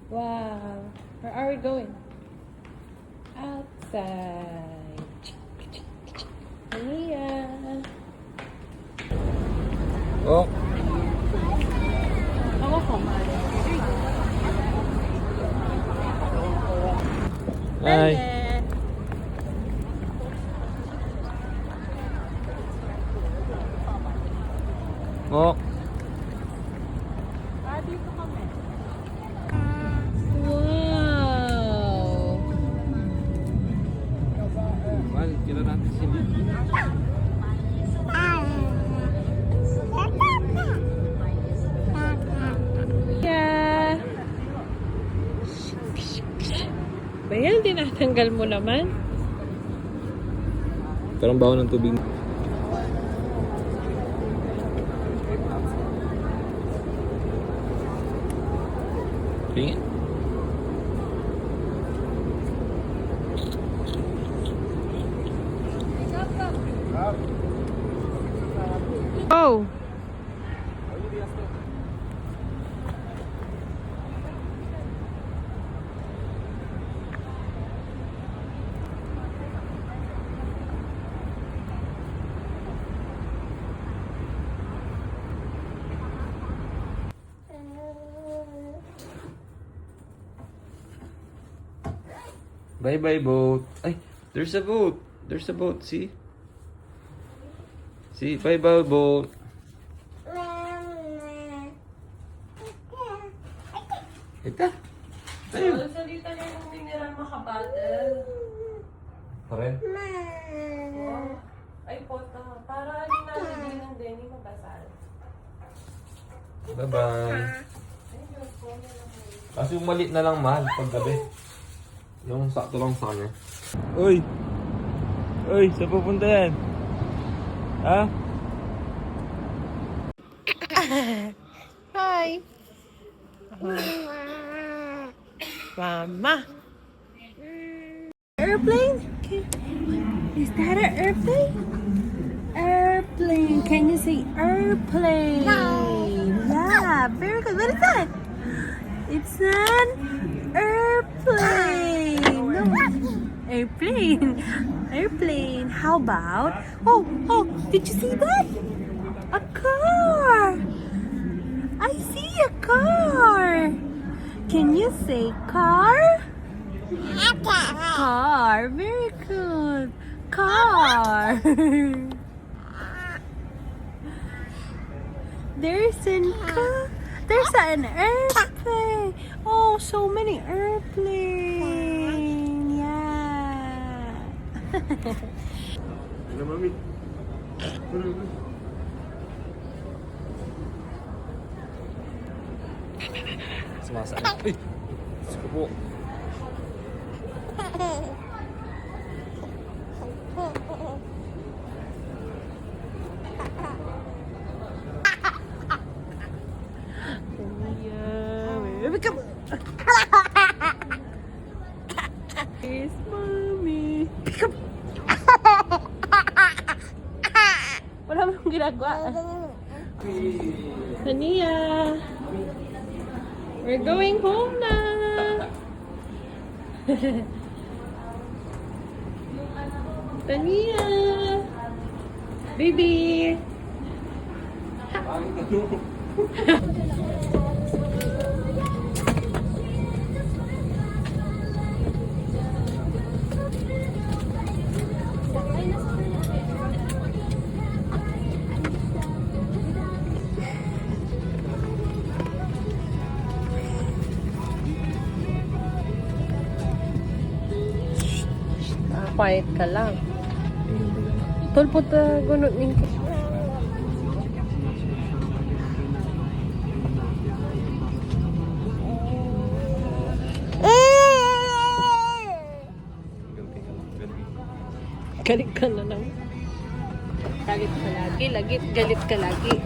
Wow. Where are we going? Outside. Yeah. Oh. Ako kumain. Hi. Oh. Dito kami. Wow. Mahal, kila natin sila. Yeah. Bayan, tinatanggal mo naman. Parang baho ng tubig. Tingin. Oh. Bye-bye boat. Ay, there's a boat. There's a boat, see? See, bye-bye boat. Ita. Tayo. Salita niya yung mineral makabatal. Paren. Ay, pota. Para hindi natin ng Denny mabasal. Bye-bye. Kasi yung maliit na lang mahal pag gabi. Yung sakto lang sa kanya. Uy! Uy, saan pupunta yan? Ha? Hi. Mama. Airplane? Is that an airplane? Airplane. Can you say airplane? Yeah, very good. What is that? It's an airplane. No. Airplane. Airplane. How about? Oh, did you see that? A car. I see a car. Can you say car? Car. Very good. Car. There's an airplane. Oh, so many airplanes. Yeah. Ano, mami? Sumasaan. Uy! Sige po. Here's mommy. Wala mo nang ginagawa. Tania, we're going home na. Tania, baby. Quiet ka lang. Tulpo ta gunot ning. Galit ka na lang. Galit ka lagi, galit ka lagi.